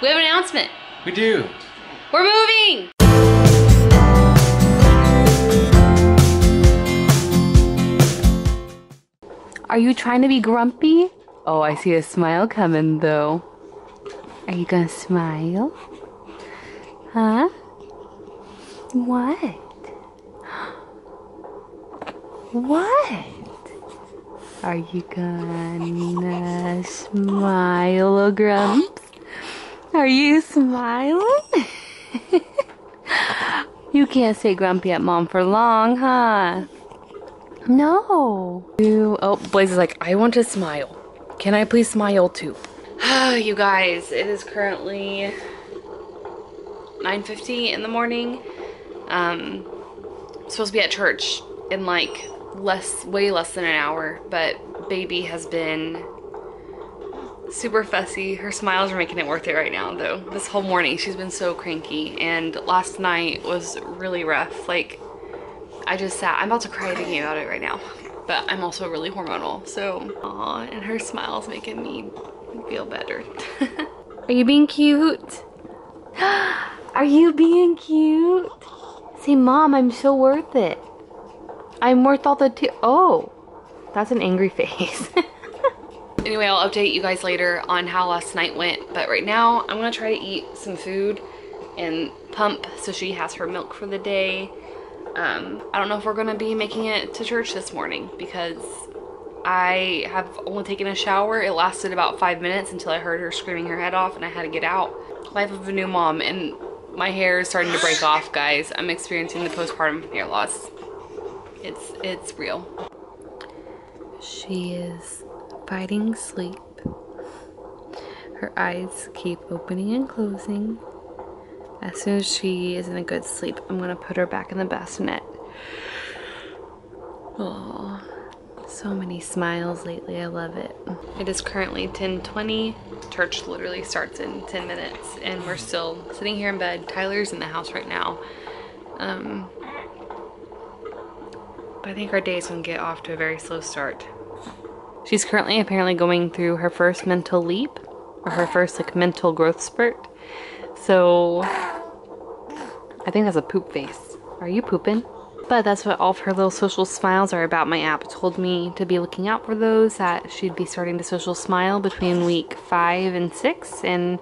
We have an announcement. We do. We're moving. Are you trying to be grumpy? Oh, I see a smile coming though. Are you gonna smile? Huh? What? What? Are you gonna smile, Grumps? Are you smiling? You can't stay grumpy at Mom for long, huh? No. Oh, Blaze is like, I want to smile. Can I please smile too? You guys, it is currently 9:50 in the morning. I'm supposed to be at church in like way less than an hour, but baby has been super fussy. Her smiles are making it worth it right now though. This whole morning she's been so cranky, and last night was really rough. Like, I just sat, I'm about to cry thinking about it right now, but I'm also really hormonal, so aw, and her smile's making me feel better. Are you being cute? Are you being cute? Say, Mom, I'm so worth it. I'm worth all the oh, that's an angry face. Anyway, I'll update you guys later on how last night went, but right now I'm gonna try to eat some food and pump so she has her milk for the day. I don't know if we're gonna be making it to church this morning because I have only taken a shower. It lasted about 5 minutes until I heard her screaming her head off and I had to get out. Life of a new mom, and my hair is starting to break off, guys. I'm experiencing the postpartum hair loss. It's real. She is fighting sleep. Her eyes keep opening and closing. As soon as she is in a good sleep, I'm gonna put her back in the bassinet. Oh, so many smiles lately, I love it. It is currently 10:20. Church literally starts in 10 minutes and we're still sitting here in bed. Tyler's in the house right now. But I think our day is gonna get off to a very slow start. She's currently apparently going through her first mental leap, or her first like mental growth spurt. So I think that's a poop face. Are you pooping? But that's what all of her little social smiles are about. My app told me to be looking out for those, that she'd be starting to social smile between week 5 and 6, and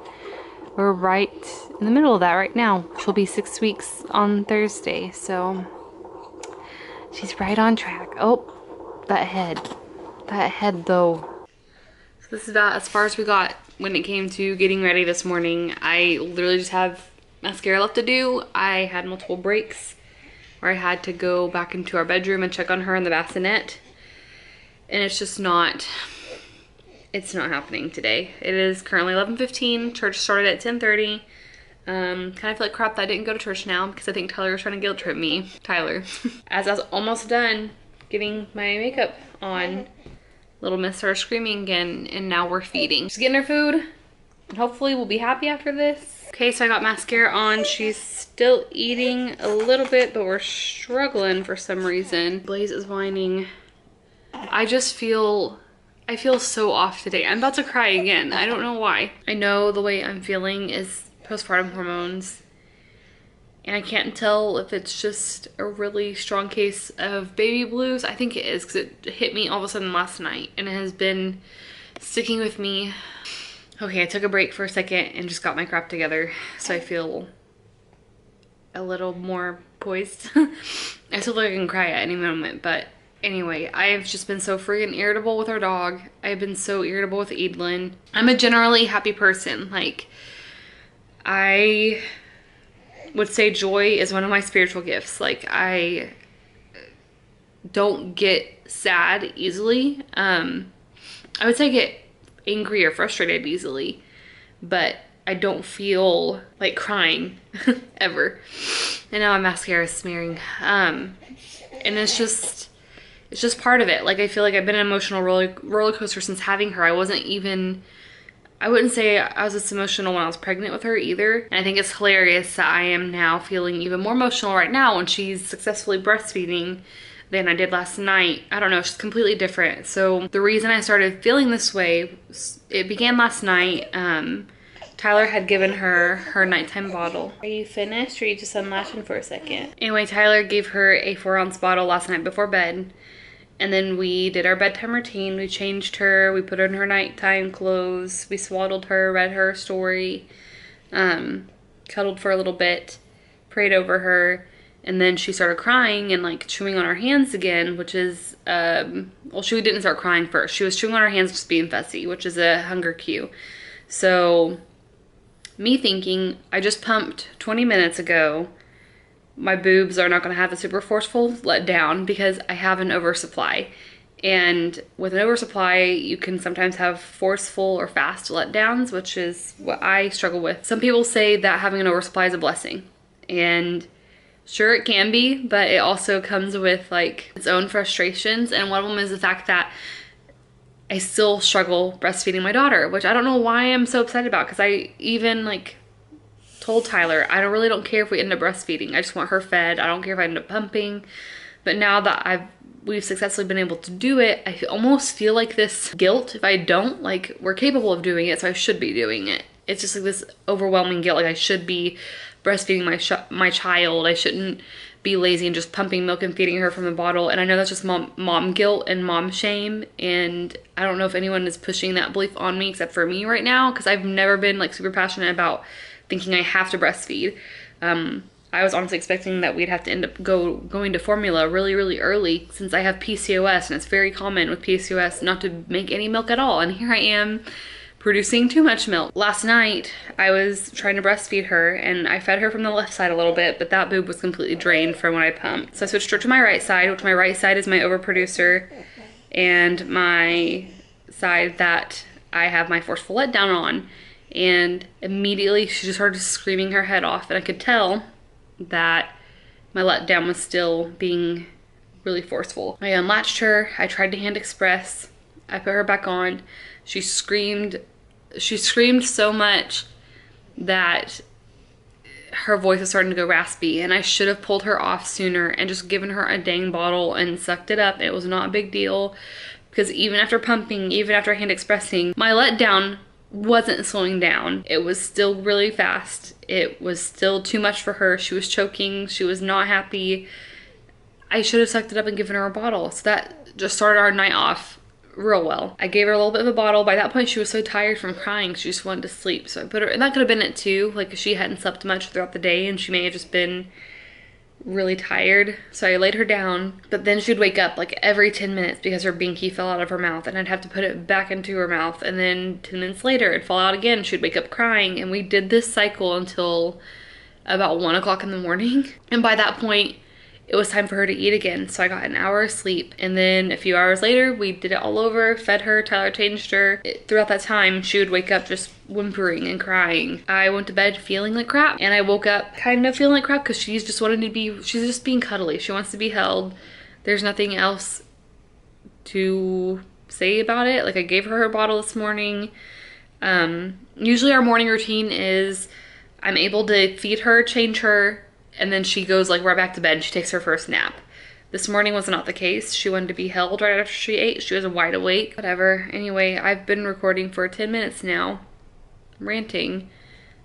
we're right in the middle of that right now. She'll be 6 weeks on Thursday, so she's right on track. Oh, that head though. So this is about as far as we got when it came to getting ready this morning. I literally just have mascara left to do. I had multiple breaks where I had to go back into our bedroom and check on her in the bassinet, and it's just not happening today. It is currently 11:15. Church started at 10:30. Kind of feel like crap that I didn't go to church now because I think Tyler was trying to guilt trip me. Tyler. As I was almost done getting my makeup on, little miss started screaming again, and now we're feeding. She's getting her food, and hopefully we'll be happy after this. Okay, so I got mascara on. She's still eating a little bit, but we're struggling for some reason. Blaze is whining. I feel so off today. I'm about to cry again. I don't know why. I know the way I'm feeling is postpartum hormones, and I can't tell if it's just a really strong case of baby blues. I think it is, because it hit me all of a sudden last night and it has been sticking with me. Okay, I took a break for a second and just got my crap together, so I feel a little more poised. I still feel like I can cry at any moment, but anyway, I've just been so freaking irritable with our dog. I've been so irritable with Edelyn. I'm a generally happy person. Like, I would say joy is one of my spiritual gifts. Like, I don't get sad easily. I would say I get angry or frustrated easily, but I don't feel like crying ever. And now my mascara is smearing. And it's just part of it. Like, I feel like I've been an emotional roller coaster since having her. I wouldn't say I was this emotional when I was pregnant with her either. And I think it's hilarious that I am now feeling even more emotional right now when she's successfully breastfeeding than I did last night. I don't know, it's just completely different. So the reason I started feeling this way, it began last night. Tyler had given her her nighttime bottle. Are you finished or are you just unlatching for a second? Anyway, Tyler gave her a 4-ounce bottle last night before bed. And then we did our bedtime routine. We changed her, we put her in her nighttime clothes, we swaddled her, read her a story, cuddled for a little bit, prayed over her, and then she started crying and like chewing on her hands again, which is, well, she didn't start crying first. She was chewing on her hands, just being fussy, which is a hunger cue. So me thinking, I just pumped 20 minutes ago, my boobs are not going to have a super forceful letdown because I have an oversupply. And with an oversupply, you can sometimes have forceful or fast letdowns, which is what I struggle with. Some people say that having an oversupply is a blessing. And sure, it can be, but it also comes with like its own frustrations. And one of them is the fact that I still struggle breastfeeding my daughter, which I don't know why I'm so upset about, because I even like told Tyler, I really don't care if we end up breastfeeding. I just want her fed. I don't care if I end up pumping. But now that we've successfully been able to do it, I almost feel like this guilt if I don't. Like, we're capable of doing it, so I should be doing it. It's just like this overwhelming guilt. Like, I should be breastfeeding my child. I shouldn't be lazy and just pumping milk and feeding her from the bottle. And I know that's just mom guilt and mom shame. And I don't know if anyone is pushing that belief on me except for me right now, because I've never been like super passionate about thinking I have to breastfeed. I was honestly expecting that we'd have to end up going to formula really, really early, since I have PCOS, and it's very common with PCOS not to make any milk at all. And here I am producing too much milk. Last night, I was trying to breastfeed her, and I fed her from the left side a little bit, but that boob was completely drained from when I pumped. So I switched her to my right side, which my right side is my overproducer, and my side that I have my forceful letdown on. And immediately she just started screaming her head off, and I could tell that my letdown was still being really forceful. I unlatched her, I tried to hand express, I put her back on. She screamed so much that her voice was starting to go raspy, and I should have pulled her off sooner and just given her a dang bottle and sucked it up. It was not a big deal, because even after pumping, even after hand expressing, my letdown wasn't slowing down. It was still really fast. It was still too much for her. She was choking. She was not happy. I should have sucked it up and given her a bottle. So that just started our night off real well. I gave her a little bit of a bottle. By that point, she was so tired from crying, she just wanted to sleep. So I put her, and that could have been it too. Like, if she hadn't slept much throughout the day, and she may have just been really tired. So I laid her down, but then she'd wake up like every 10 minutes because her binky fell out of her mouth, and I'd have to put it back into her mouth, and then 10 minutes later it'd fall out again. She'd wake up crying, and we did this cycle until about 1 o'clock in the morning. And by that point, it was time for her to eat again. So I got an hour of sleep, and then a few hours later we did it all over, fed her, Tyler changed her. Throughout that time, she would wake up just whimpering and crying. I went to bed feeling like crap, and I woke up kind of feeling like crap because she's just being cuddly. She wants to be held. There's nothing else to say about it. Like, I gave her bottle this morning. Usually our morning routine is I'm able to feed her, change her, and then she goes like right back to bed and she takes her first nap. This morning was not the case. She wanted to be held right after she ate. She was wide awake. Whatever. Anyway, I've been recording for 10 minutes now, ranting.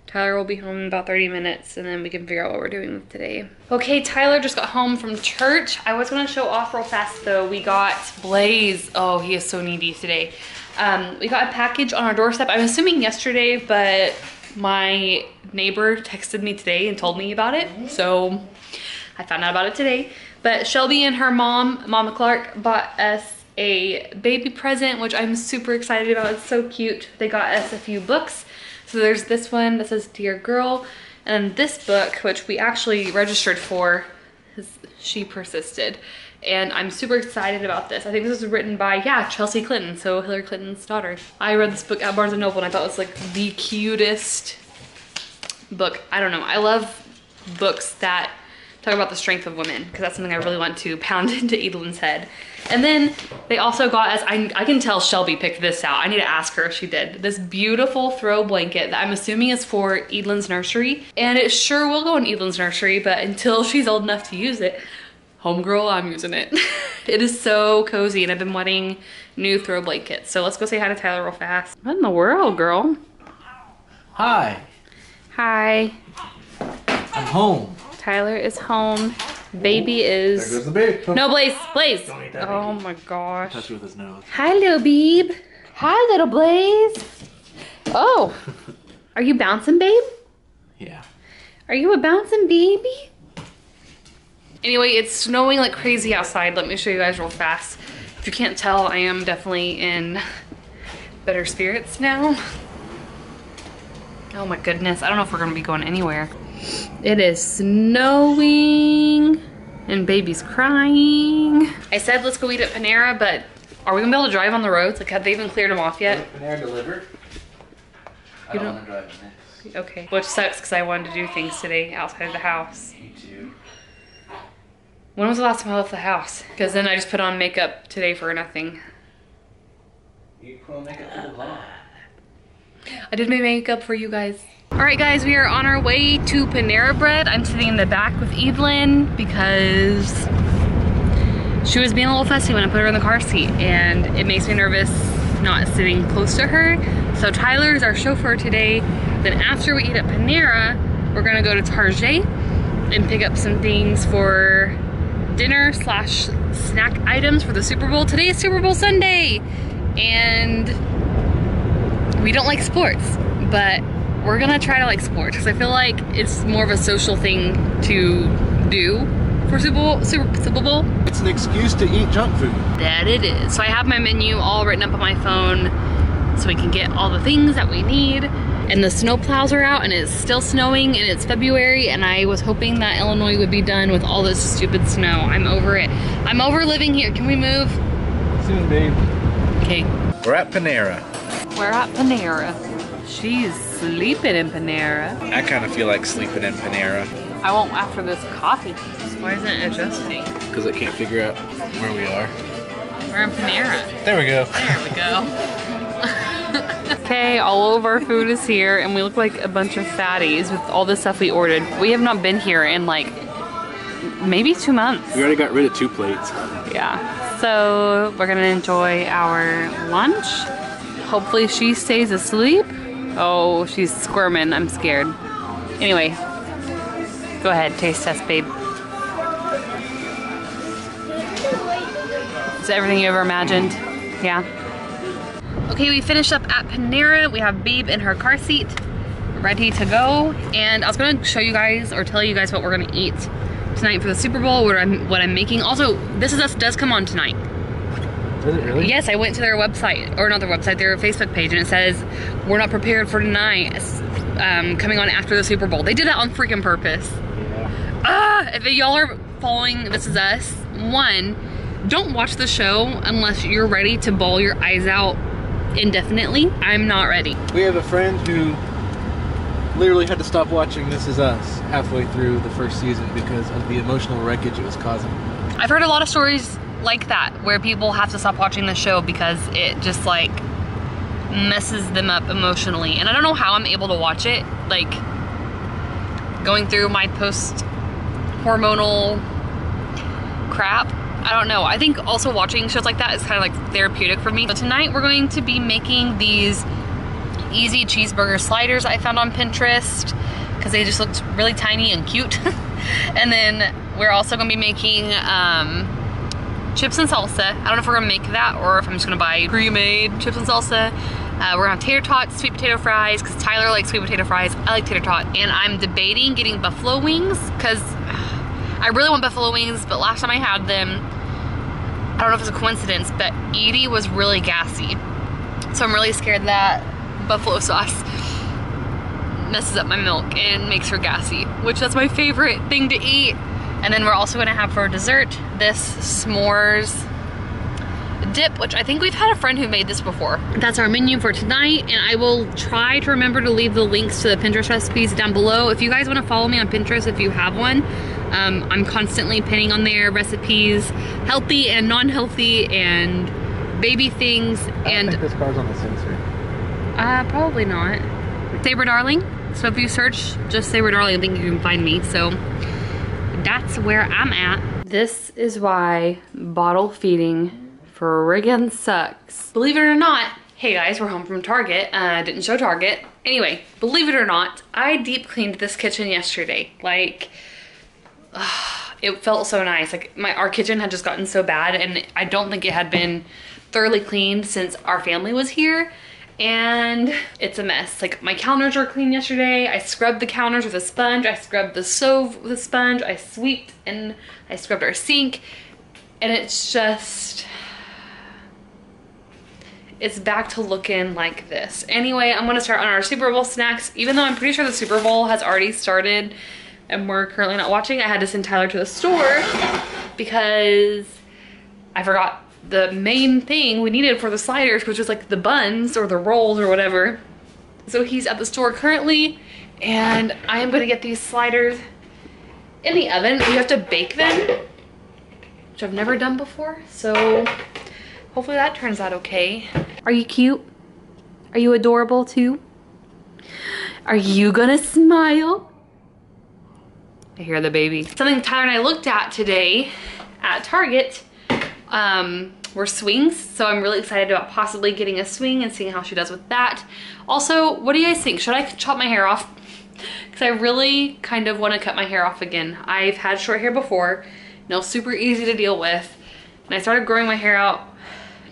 Tyler will be home in about 30 minutes, and then we can figure out what we're doing today. Okay, Tyler just got home from church. I was gonna show off real fast though. We got Blaze. Oh, he is so needy today. We got a package on our doorstep. I'm assuming yesterday, but my neighbor texted me today and told me about it, so I found out about it today. But Shelby and her mom, Mama Clark, bought us a baby present, which I'm super excited about. It's so cute. They got us a few books. So there's this one that says Dear Girl, and this book, which we actually registered for, She Persisted. And I'm super excited about this. I think this was written by, yeah, Chelsea Clinton, so Hillary Clinton's daughter. I read this book at Barnes & Noble, and I thought it was like the cutest book. I don't know. I love books that talk about the strength of women, because that's something I really want to pound into Edelyn's head. And then they also got us, I can tell Shelby picked this out. I need to ask her if she did. This beautiful throw blanket that I'm assuming is for Edelyn's nursery. And it sure will go in Edelyn's nursery, but until she's old enough to use it, homegirl, I'm using it. It is so cozy, and I've been wanting new throw blankets. So let's go say hi to Tyler real fast. What in the world, girl? Hi. Hi. I'm home. Tyler is home. Baby is... There goes the baby. No, Blaze! Blaze! Don't eat that, Oh baby. my gosh. Touch it with his nose. Hi, little Beeb. Hi, little Blaze. Oh. Are you bouncing, babe? Yeah. Are you a bouncing baby? Anyway, it's snowing like crazy outside. Let me show you guys real fast. If you can't tell, I am definitely in better spirits now. Oh my goodness. I don't know if we're gonna be going anywhere. It is snowing and baby's crying. I said let's go eat at Panera, but are we gonna be able to drive on the roads? Like, have they even cleared them off yet? Panera delivered? I don't want to drive in this. Okay. Which sucks because I wanted to do things today outside of the house. Me too. When was the last time I left the house? Because then I just put on makeup today for nothing. You put on makeup for the vlog. I did my makeup for you guys. All right, guys, we are on our way to Panera Bread. I'm sitting in the back with Evelyn because she was being a little fussy when I put her in the car seat, and it makes me nervous not sitting close to her. So Tyler is our chauffeur today. Then after we eat at Panera, we're gonna go to Target and pick up some things for dinner / snack items for the Super Bowl. Today is Super Bowl Sunday, and we don't like sports, but we're gonna try to like sports because I feel like it's more of a social thing to do for Super Bowl. It's an excuse to eat junk food. That it is. So I have my menu all written up on my phone so we can get all the things that we need. And the snow plows are out and it's still snowing and it's February, and I was hoping that Illinois would be done with all this stupid snow. I'm over it. I'm over living here. Can we move? Soon, babe. Okay. We're at Panera. We're at Panera. She's sleeping in Panera. I kind of feel like sleeping in Panera. I won't after this coffee. Why isn't it adjusting? Because I can't figure out where we are. We're in Panera. There we go. There we go. Okay, all of our food is here and we look like a bunch of fatties with all the stuff we ordered. We have not been here in like maybe 2 months. We already got rid of 2 plates. Yeah. So we're gonna enjoy our lunch. Hopefully she stays asleep. Oh, she's squirming. I'm scared. Anyway, go ahead, taste test, babe. Is it everything you ever imagined? Yeah. Okay, we finished up at Panera. We have Babe in her car seat, ready to go. And I was gonna show you guys or tell you guys what we're gonna eat tonight for the Super Bowl, what I'm making. Also, This Is Us does come on tonight. Does it really? Yes, I went to their website, or not their website, their Facebook page, and it says, we're not prepared for tonight, coming on after the Super Bowl. They did that on freaking purpose. Yeah. If y'all are following This Is Us, 1, don't watch the show unless you're ready to bawl your eyes out indefinitely. I'm not ready. We have a friend who literally had to stop watching This Is Us halfway through the first season because of the emotional wreckage it was causing. I've heard a lot of stories like that where people have to stop watching the show because it just like messes them up emotionally. And I don't know how I'm able to watch it, like going through my post-hormonal crap. I don't know. I think also watching shows like that is kind of like therapeutic for me. So tonight we're going to be making these easy cheeseburger sliders I found on Pinterest because they just looked really tiny and cute. And then we're also going to be making chips and salsa. I don't know if we're gonna make that or if I'm just gonna buy pre-made chips and salsa. We're gonna have tater tots, sweet potato fries, because Tyler likes sweet potato fries. I like tater tot. And I'm debating getting buffalo wings, because I really want buffalo wings, but last time I had them, I don't know if it's a coincidence, but Edie was really gassy. So I'm really scared that buffalo sauce messes up my milk and makes her gassy, which that's my favorite thing to eat. And then we're also gonna have for dessert this s'mores dip, which I think we've had a friend who made this before. That's our menu for tonight, and I will try to remember to leave the links to the Pinterest recipes down below. If you guys wanna follow me on Pinterest, if you have one, I'm constantly pinning on there recipes, healthy and non-healthy, and baby things. I don't think this car's on the sensor. Probably not. Saber Darling. So if you search just Saber Darling, I think you can find me. So that's where I'm at. This is why bottle feeding friggin' sucks. Believe it or not, Hey guys, we're home from Target. Didn't show Target. Anyway, believe it or not, I deep cleaned this kitchen yesterday. Like, it felt so nice. Like our kitchen had just gotten so bad and I don't think it had been thoroughly cleaned since our family was here. And it's a mess. Like my counters were clean yesterday. I scrubbed the counters with a sponge. I scrubbed the stove with a sponge. I sweeped and I scrubbed our sink. And it's just, it's back to looking like this. Anyway, I'm gonna start on our Super Bowl snacks. Even though I'm pretty sure the Super Bowl has already started and we're currently not watching, I had to send Tyler to the store because I forgot the main thing we needed for the sliders, which was like the buns or the rolls or whatever. So he's at the store currently and I am gonna get these sliders in the oven. We have to bake them, which I've never done before. So hopefully that turns out okay. Are you cute? Are you adorable too? Are you gonna smile? I hear the baby. Something Tyler and I looked at today at Target were swings. So I'm really excited about possibly getting a swing and seeing how she does with that. Also, what do you guys think? Should I chop my hair off? Because I really kind of want to cut my hair off again. I've had short hair before. No, super easy to deal with. And I started growing my hair out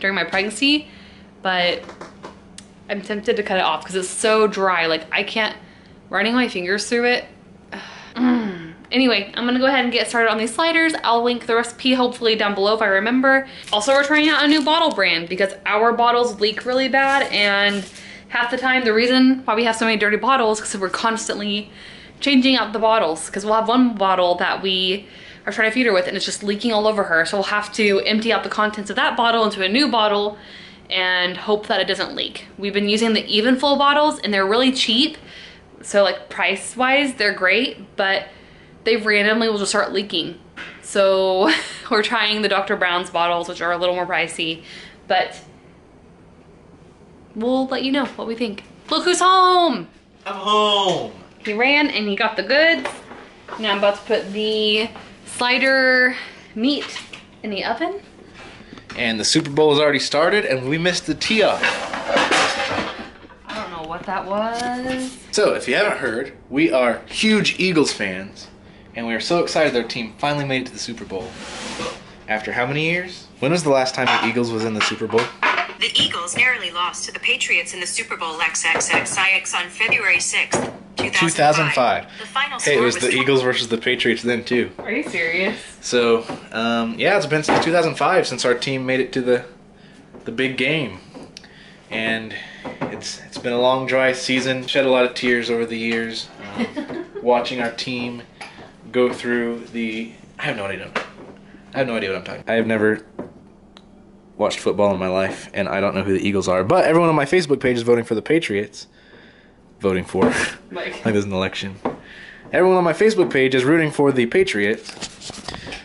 during my pregnancy, but I'm tempted to cut it off because it's so dry. Like I can't, running my fingers through it. Anyway, I'm gonna go ahead and get started on these sliders. I'll link the recipe hopefully down below if I remember. Also, we're trying out a new bottle brand because our bottles leak really bad, and half the time the reason why we have so many dirty bottles is because we're constantly changing out the bottles, because we'll have one bottle that we are trying to feed her with and it's just leaking all over her. So we'll have to empty out the contents of that bottle into a new bottle and hope that it doesn't leak. We've been using the Even Flow bottles and they're really cheap. So like price wise, they're great, but they randomly will just start leaking. So we're trying the Dr. Brown's bottles, which are a little more pricey, but we'll let you know what we think. Look who's home. I'm home. He ran and he got the goods. Now I'm about to put the slider meat in the oven. And the Super Bowl has already started and we missed the tee off. I don't know what that was. So if you haven't heard, we are huge Eagles fans and we are so excited their team finally made it to the Super Bowl. After how many years? When was the last time the Eagles was in the Super Bowl? The Eagles narrowly lost to the Patriots in the Super Bowl XXX on February 6th, 2005. The final Hey, it was the Eagles versus the Patriots then too. Are you serious? So, yeah, it's been since 2005 since our team made it to the big game. And it's been a long, dry season. Shed a lot of tears over the years. Watching our team go through the... I have no idea what I'm talking about. I have never watched football in my life, and I don't know who the Eagles are. But everyone on my Facebook page is voting for the Patriots. Voting for. Like there's an election. Everyone on my Facebook page is rooting for the Patriots.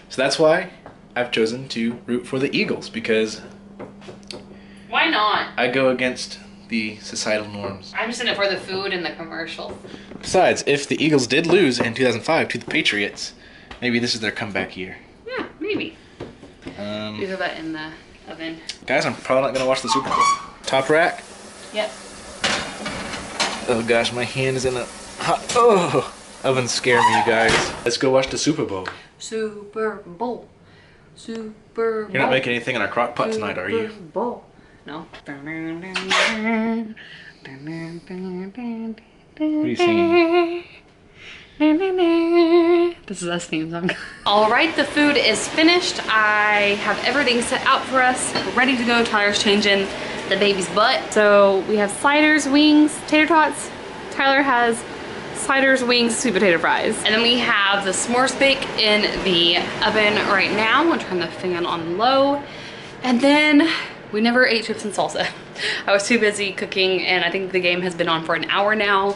So that's why I've chosen to root for the Eagles, because... Why not? I go against the societal norms. I'm just in it for the food and the commercials. Besides, if the Eagles did lose in 2005 to the Patriots, maybe this is their comeback year. Yeah, maybe. You throw that in the oven. Guys, I'm probably not going to watch the Super Bowl. Top rack? Yep. Oh gosh, my hand is in a hot... Oh! Ovens scare me, you guys. Let's go watch the Super Bowl. Super Bowl. Super Bowl. You're not making anything in our crock pot tonight, are you? Super Bowl. No. What are you singing? This is us theme song. All right, the food is finished. I have everything set out for us. We're ready to go. Tyler's changing the baby's butt. So we have sliders, wings, tater tots. Tyler has sliders, wings, sweet potato fries. And then we have the s'mores bake in the oven right now. I'm gonna turn the fan on low. And then we never ate chips and salsa. I was too busy cooking, and I think the game has been on for an hour now.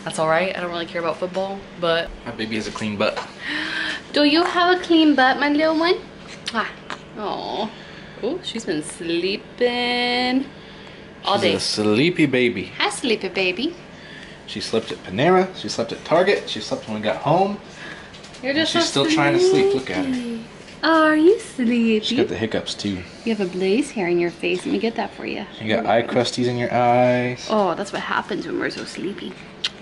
That's all right. I don't really care about football, but... My baby has a clean butt. Do you have a clean butt, my little one? Ah. Oh. Oh, she's been sleeping all day. She's a sleepy baby. Hi, sleepy baby. She slept at Panera. She slept at Target. She slept when we got home. You're just She's still trying to sleep. Look at her. Oh, are you sleepy? She's got the hiccups too. You have a blaze hair in your face. Let me get that for you. You got eye crusties in your eyes. Oh, that's what happens when we're so sleepy.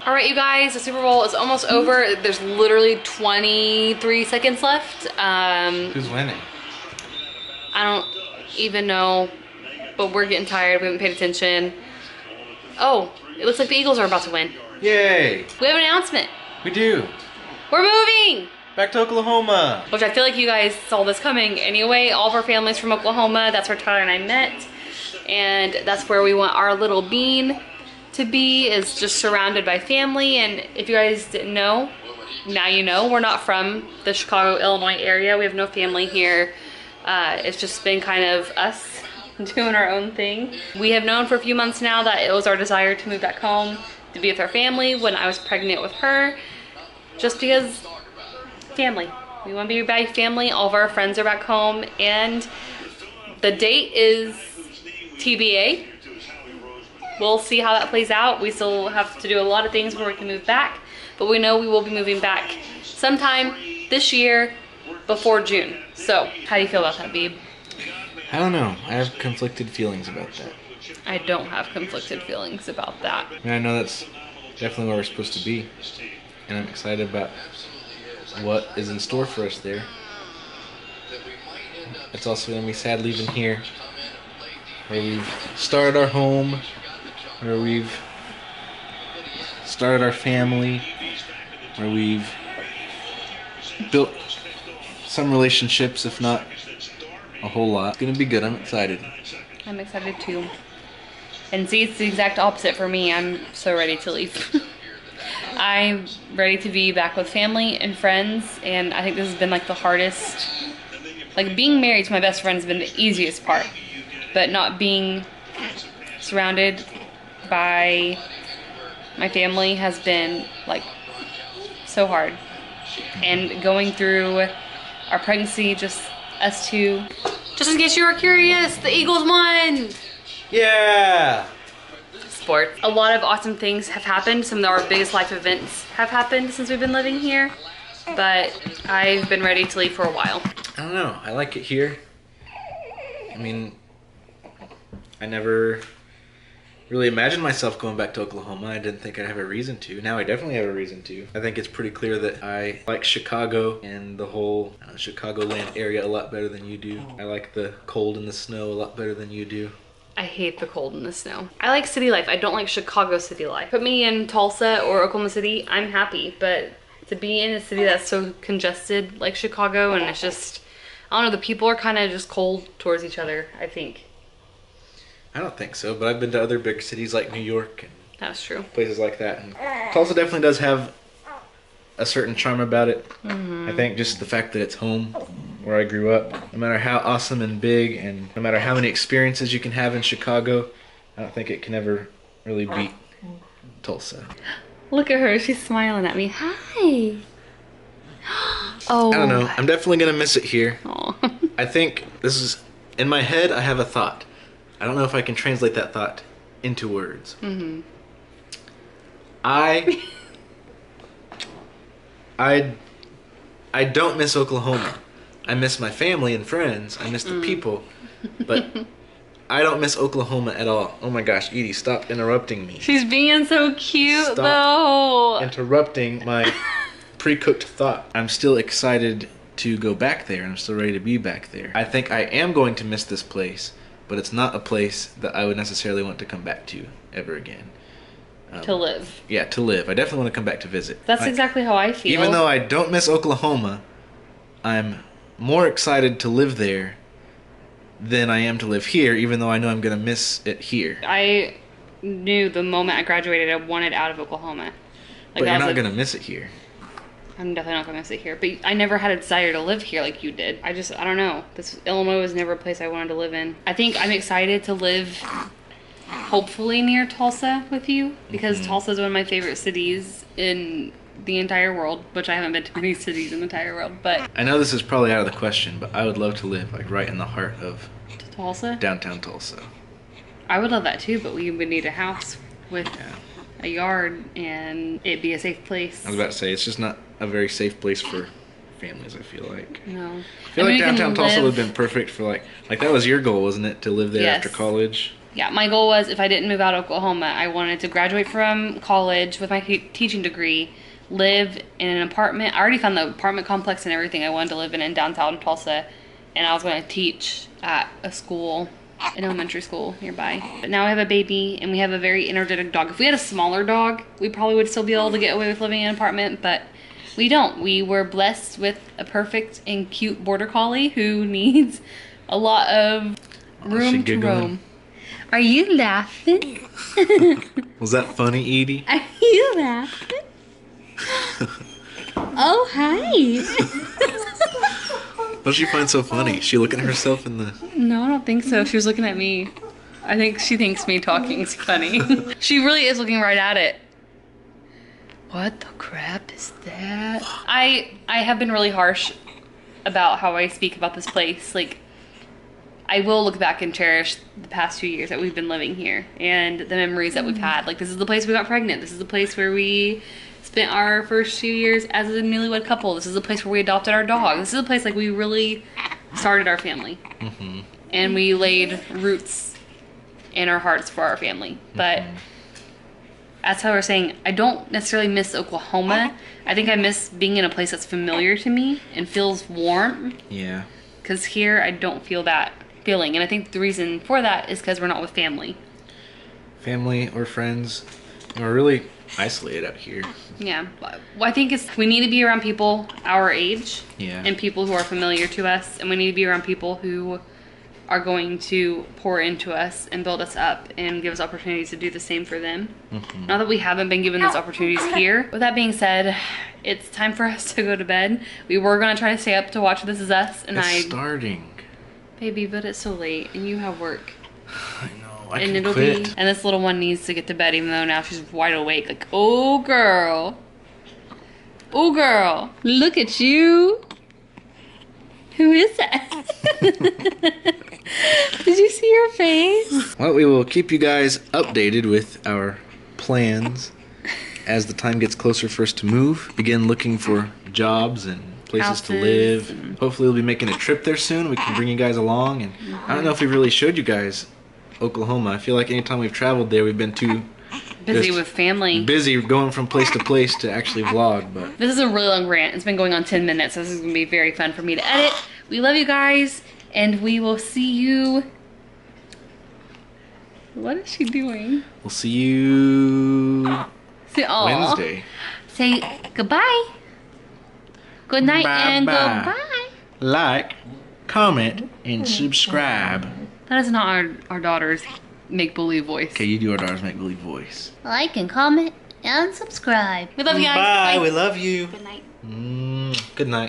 All right, you guys, the Super Bowl is almost over. There's literally 23 seconds left. Who's winning? I don't even know, but we're getting tired. We haven't paid attention. Oh, it looks like the Eagles are about to win. Yay! We have an announcement. We do. We're moving! Back to Oklahoma. Which I feel like you guys saw this coming anyway. All of our family's from Oklahoma. That's where Tyler and I met. And that's where we want our little bean to be, is just surrounded by family. And if you guys didn't know, now you know. We're not from the Chicago, Illinois area. We have no family here. It's just been kind of us doing our own thing. We have known for a few months now that it was our desire to move back home, to be with our family when I was pregnant with her. Just because family. We want to be by family. All of our friends are back home, and the date is TBA. We'll see how that plays out. We still have to do a lot of things before we can move back, but we know we will be moving back sometime this year before June. So, how do you feel about that, Beeb? I don't know. I have conflicted feelings about that. I don't have conflicted feelings about that. I mean, I know that's definitely where we're supposed to be, and I'm excited about what is in store for us there. It's also going to be sad leaving here, where we've started our home, where we've started our family, where we've built some relationships, if not a whole lot. It's going to be good. I'm excited. I'm excited too. And see, it's the exact opposite for me. I'm so ready to leave. I'm ready to be back with family and friends, and I think this has been like the hardest. Like, being married to my best friend has been the easiest part, but not being surrounded by my family has been like so hard. And going through our pregnancy, just us two. Just in case you were curious, the Eagles won! Yeah! Sports. A lot of awesome things have happened. Some of our biggest life events have happened since we've been living here, but I've been ready to leave for a while. I don't know. I like it here. I mean, I never really imagined myself going back to Oklahoma. I didn't think I'd have a reason to. Now I definitely have a reason to. I think it's pretty clear that I like Chicago and the whole Chicagoland area a lot better than you do. I like the cold and the snow a lot better than you do. I hate the cold and the snow. I like city life. I don't like Chicago city life. Put me in Tulsa or Oklahoma City, I'm happy. But to be in a city that's so congested like Chicago, and it's just, I don't know, the people are kind of just cold towards each other, I think. I don't think so, but I've been to other big cities like New York and That's true. places like that. And Tulsa definitely does have a certain charm about it. I think just the fact that it's home, where I grew up. No matter how awesome and big, and no matter how many experiences you can have in Chicago, I don't think it can ever really beat Tulsa. Look at her, she's smiling at me. Hi. Oh. I don't know. I'm definitely going to miss it here. Aw. I think this is, in my head, I have a thought. I don't know if I can translate that thought into words. I don't miss Oklahoma. I miss my family and friends. I miss the people. But I don't miss Oklahoma at all. Oh my gosh, Edie, stop interrupting me. She's being so cute, Stop though. interrupting my pre-cooked thought. I'm still excited to go back there. I'm still ready to be back there. I think I am going to miss this place, but it's not a place that I would necessarily want to come back to ever again. To live. Yeah, to live. I definitely want to come back to visit. That's Like, exactly how I feel. even though I don't miss Oklahoma, I'm more excited to live there than I am to live here, even though I know I'm going to miss it here. I knew the moment I graduated I wanted out of Oklahoma. But you're not going to miss it here. I'm definitely not going to sit here. But I never had a desire to live here like you did. I don't know. Illinois was never a place I wanted to live in. I think I'm excited to live hopefully near Tulsa with you, because Tulsa is one of my favorite cities in the entire world, which I haven't been to many cities in the entire world, but I know this is probably out of the question, but I would love to live like right in the heart of Tulsa? downtown Tulsa. I would love that too, but we would need a house with a yard and it'd be a safe place. I was about to say, it's just not a very safe place for families, I feel like. No. I feel like you can downtown Tulsa would live- have been perfect for like that was your goal, wasn't it? To live there Yes. after college? Yeah, my goal was if I didn't move out of Oklahoma, I wanted to graduate from college with my teaching degree, live in an apartment. I already found the apartment complex and everything I wanted to live in downtown Tulsa, and I was going to teach at a school, an elementary school nearby. But now I have a baby, and we have a very energetic dog. If we had a smaller dog, we probably would still be able to get away with living in an apartment, but we don't. We were blessed with a perfect and cute border collie who needs a lot of room to giggling? roam. Are you laughing? Was that funny, Edie? Are you laughing? Oh, hi. What did she find so funny? She looking at herself in the... No, I don't think so. She was looking at me. I think she thinks me talking is funny. She really is looking right at it. What the crap is that? I have been really harsh about how I speak about this place. Like, I will look back and cherish the past few years that we've been living here and the memories that we've had. Like, this is the place we got pregnant. This is the place where we spent our first few years as a newlywed couple. This is the place where we adopted our dog. This is the place, like, we really started our family. Mm-hmm. And we laid roots in our hearts for our family. But that's how we're saying, I don't necessarily miss Oklahoma. I think I miss being in a place that's familiar to me and feels warm. Yeah. Because here, I don't feel that feeling. And I think the reason for that is because we're not with family. Family or friends. We're really isolated out here. Yeah. Well, I think we need to be around people our age. Yeah. And people who are familiar to us. And we need to be around people who are going to pour into us and build us up and give us opportunities to do the same for them. Mm-hmm. Not that we haven't been given those opportunities here. With that being said, it's time for us to go to bed. We were going to try to stay up to watch This Is Us. And It's starting. Baby, but it's so late and you have work. I know. I And can it'll quit. be, and this little one needs to get to bed even though now she's wide awake. Like, oh girl. Oh girl. Look at you. Who is that? Did you see her face? Well, we will keep you guys updated with our plans as the time gets closer for us to move. Begin looking for jobs and places to Houses live. and- Hopefully we'll be making a trip there soon. We can bring you guys along. And I don't know if we really showed you guys Oklahoma. I feel like anytime we've traveled there, we've been too Busy just with family. busy going from place to place to actually vlog. But This is a really long rant. It's been going on 10 minutes, so this is going to be very fun for me to edit. We love you guys, and we will see you... What is she doing? we'll see you Say, aw. Wednesday. Say goodbye. Good night and Bye-bye. goodbye. Like, comment, and subscribe. That is not our daughter's make-believe voice. Okay, you do our daughter's make-believe voice. Like and comment and subscribe. We love you guys. Bye. We love you. Good night. Good night.